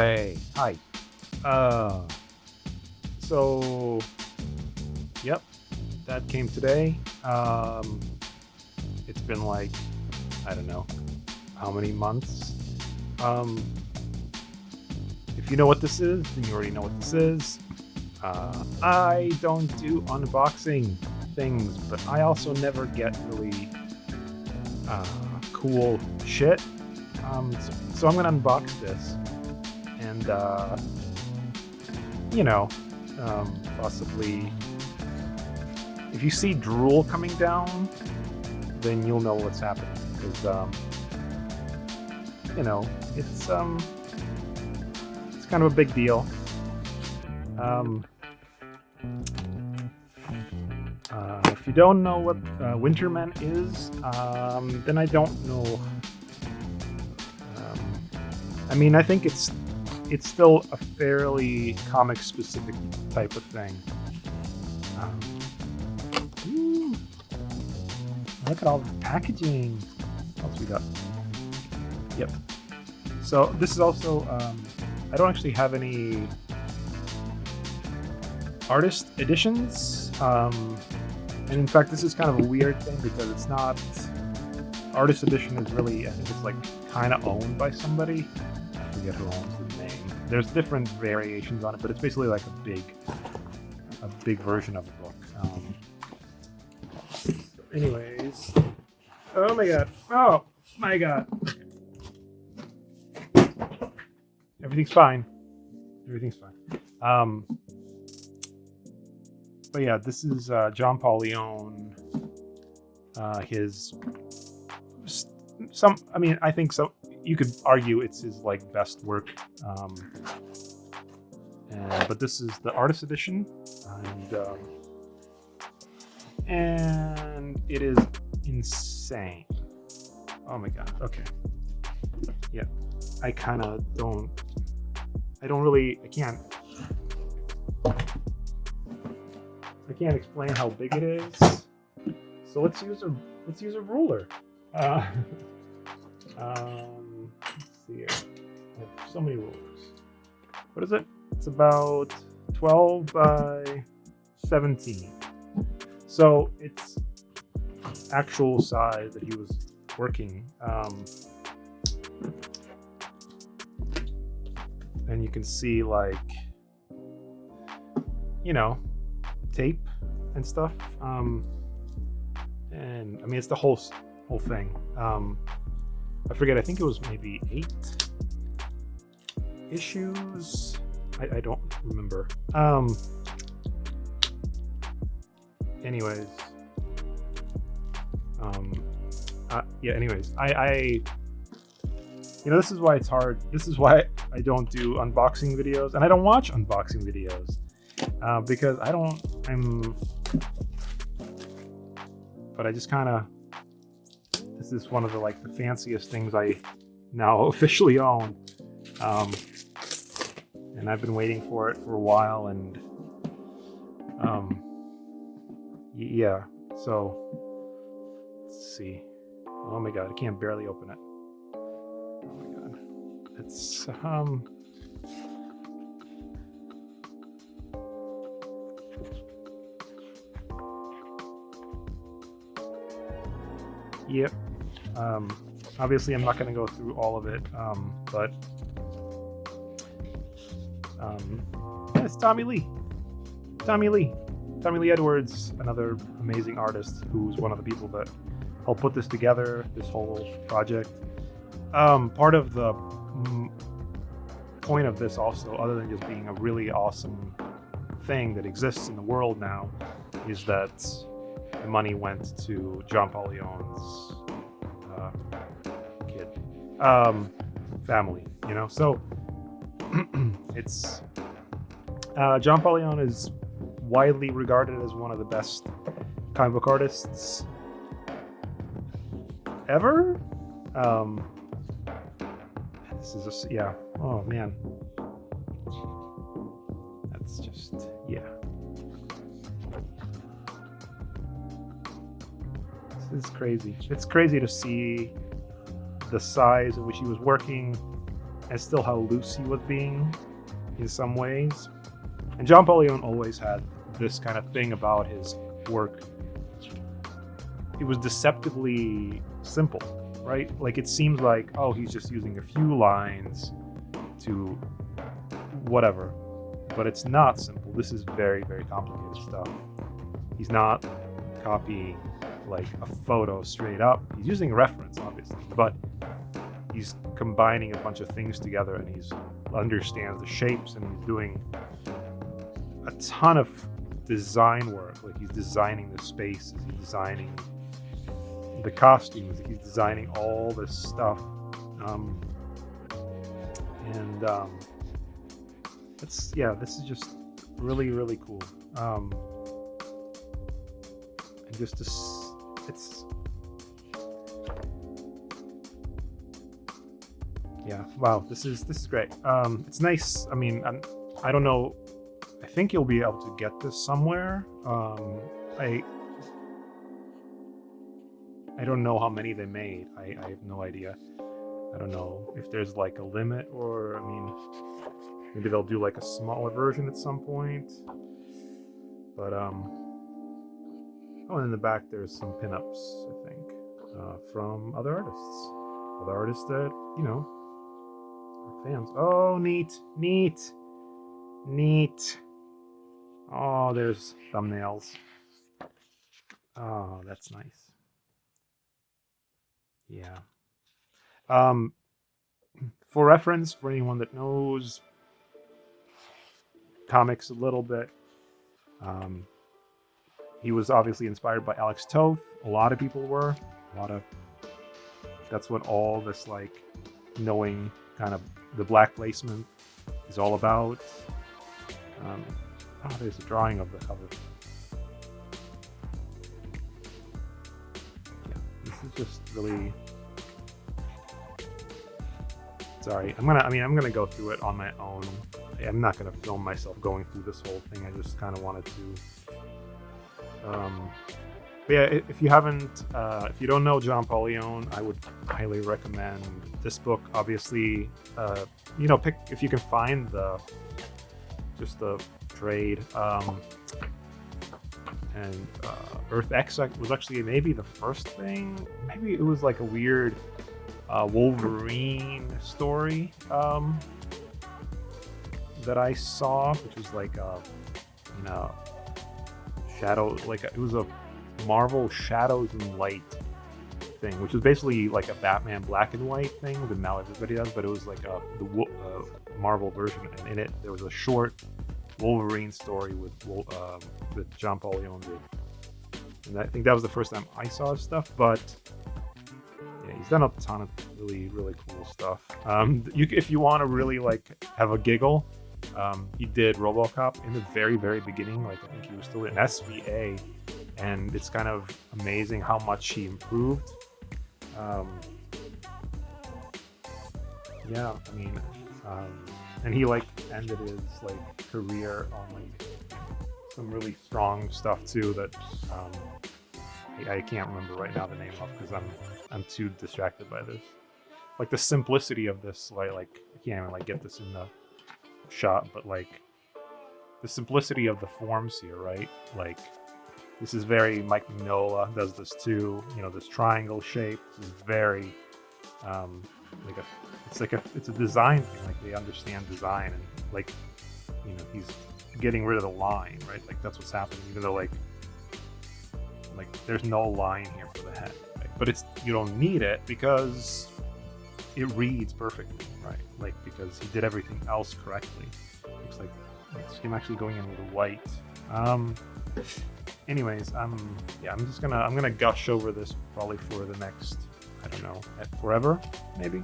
Hi. Hi. Uh, so, yep, that came today. It's been like, I don't know, how many months. Um, if you know what this is, then you already know what this is. I don't do unboxing things, but I also never get really cool shit. So I'm gonna unbox this and you know, possibly if you see drool coming down, then you'll know what's happening because you know it's kind of a big deal. If you don't know what Winter Man is, then I don't know. I mean, I think it's still a fairly comic specific type of thing. Look at all the packaging. What else we got? Yep. So this is also, I don't actually have any artist editions. And in fact, this is kind of a weird thing because it's not, artist edition is really, I think it's like kind of owned by somebody. I forget who owns the name. There's different variations on it, but it's basically like a big version of a book. Anyways, oh my god, everything's fine. But yeah, this is John Paul Leon. I think so. You could argue it's his like best work. But this is the artist edition, and it is insane. Oh my god. Okay. Yeah. I can't explain how big it is. So let's use a ruler. Let's see here. I have so many rulers. What is it? It's about 12 by 17. So it's actual size that he was working. And you can see like, tape and stuff. And I mean, it's the whole thing. I forget. I think it was maybe 8 issues. I don't remember. Anyways. Anyways, I this is why it's hard. This is why I don't do unboxing videos, and I don't watch unboxing videos because but I just kind of. This is one of the the fanciest things I now officially own, and I've been waiting for it for a while, and yeah. So let's see. Oh my god, I can't barely open it. Oh my god, it's Yep. Obviously, I'm not going to go through all of it, but yeah, it's Tommy Lee. Tommy Lee Edwards, another amazing artist who's one of the people that helped put this together, this whole project. Part of the point of this also, other than just being a really awesome thing that exists in the world now, is that the money went to John Paul Leon's family, so it's John Paul Leon is widely regarded as one of the best comic book artists ever. This is just, yeah. Oh man, that's just, yeah. This is crazy. It's crazy to see the size in which he was working. and still how loose he was being in some ways. And John Paul Leon always had this kind of thing about his work. It was deceptively simple, right? Like it seems like, oh, he's just using a few lines to whatever, but it's not simple. This is very, very complicated stuff. He's not copying like a photo straight up. He's using reference, obviously, but he's combining a bunch of things together, and he's understands the shapes, and he's doing a ton of design work. Like he's designing the spaces, he's designing the costumes, he's designing all this stuff. This is just really, really cool. And just it's yeah, wow, this is great. It's nice. I mean, I don't know. I think you'll be able to get this somewhere. I don't know how many they made. I have no idea. I don't know if there's like a limit, or I mean, maybe they'll do like a smaller version at some point. But oh, and in the back there's some pinups, I think, from other artists that are fans. Oh, neat. Oh, there's thumbnails. Oh, that's nice. Yeah. For reference, for anyone that knows comics a little bit, he was obviously inspired by Alex Toth. A lot of people were. That's what all this like knowing kind of the black placement is all about. There's a drawing of the cover. Yeah, this is just really. Sorry, I'm gonna go through it on my own. I'm not gonna film myself going through this whole thing. I just kind of wanted to. But yeah, if you don't know John Paul Leon, I would highly recommend this book. Obviously, pick if you can find the trade. And Earth X was actually maybe the first thing. Maybe it was like a weird Wolverine story that I saw, which was like shadow, like it was a Marvel Shadows and Light thing, which was basically like a Batman black and white thing that now everybody does, but it was like the Marvel version, and in it there was a short Wolverine story that John Paul Leon did, and I think that was the first time I saw his stuff. But yeah, he's done a ton of really, really cool stuff. If you want to really like have a giggle, he did RoboCop in the very, very beginning. Like I think he was still in SVA, and it's kind of amazing how much he improved. And he like ended his like career on like some really strong stuff too that I can't remember right now the name of, because I'm too distracted by this. Like the simplicity of this, like I can't even like get this in the shot, but like the simplicity of the forms here, right? Like this is very Mike Mignola does this too. This triangle shape. This is very it's a design thing. Like they understand design, and like he's getting rid of the line, right? Like that's what's happening. Even though like there's no line here for the head, right? But you don't need it because it reads perfectly, right? Like because he did everything else correctly. Looks like it's him actually going in with the white. Anyways, I'm gonna gush over this probably for the next, I don't know, forever maybe.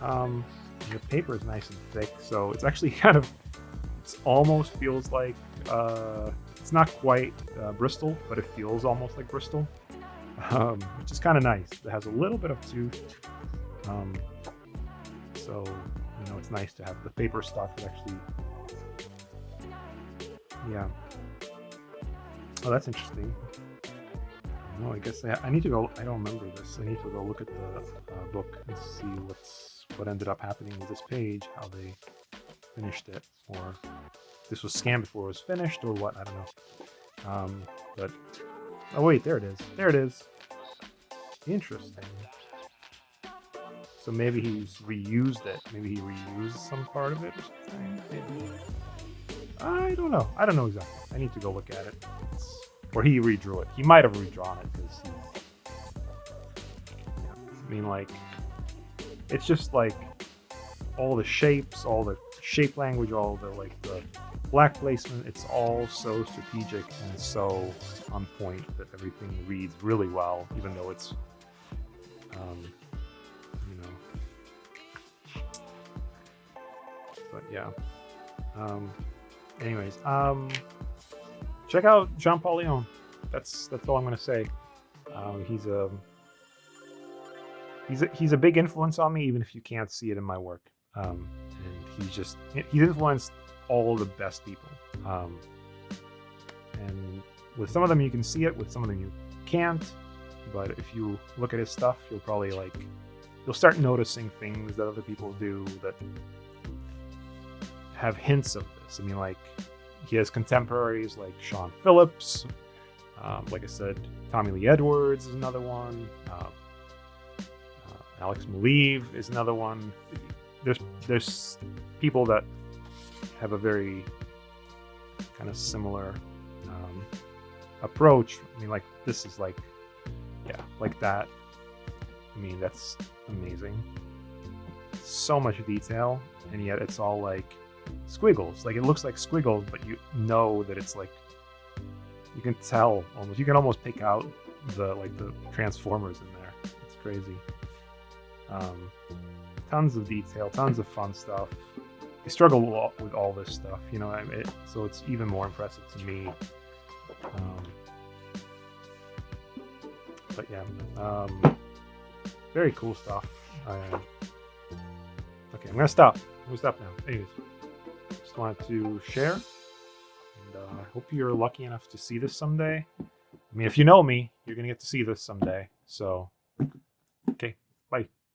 The paper is nice and thick, so it's actually it almost feels like it's not quite Bristol, but it feels almost like Bristol, which is kind of nice. It has a little bit of tooth, so it's nice to have the paper stock that actually, yeah. Oh, that's interesting. No, I guess I need to go. I don't remember this. I need to go look at the book and see what ended up happening with this page, how they finished it, or this was scanned before it was finished, or what, I don't know. But, oh wait, there it is. There it is. Interesting. So maybe he's reused it. Maybe he reused some part of it or something. Maybe. I don't know. I don't know exactly. I need to go look at it. Or he redrew it. He might have redrawn it because I mean, like, it's just like all the shapes, all the shape language, all the like the black placement. It's all so strategic and so on point that everything reads really well, even though it's, you know. But yeah. Anyways, check out Jean-Paul Leon. That's all I'm gonna say. He's a big influence on me, even if you can't see it in my work. And he's influenced all the best people. And with some of them you can see it, with some of them you can't. But if you look at his stuff, you'll start noticing things that other people do that have hints of this. I mean, like, he has contemporaries like Sean Phillips, like I said, Tommy Lee Edwards is another one, Alex Maleev is another one. There's people that have a very kind of similar approach. I mean, like, this is like, yeah, like that. I mean, that's amazing. So much detail, and yet it's all like squiggles. Like, it looks like squiggles, but you know that it's like, you can tell almost. You can almost pick out the transformers in there. It's crazy. Tons of detail, tons of fun stuff. I struggle with all this stuff, you know. So it's even more impressive to me. But yeah, very cool stuff. Okay, I'm gonna stop. Now. Anyways, just wanted to share, and I hope you're lucky enough to see this someday. I mean, if you know me, you're gonna get to see this someday. So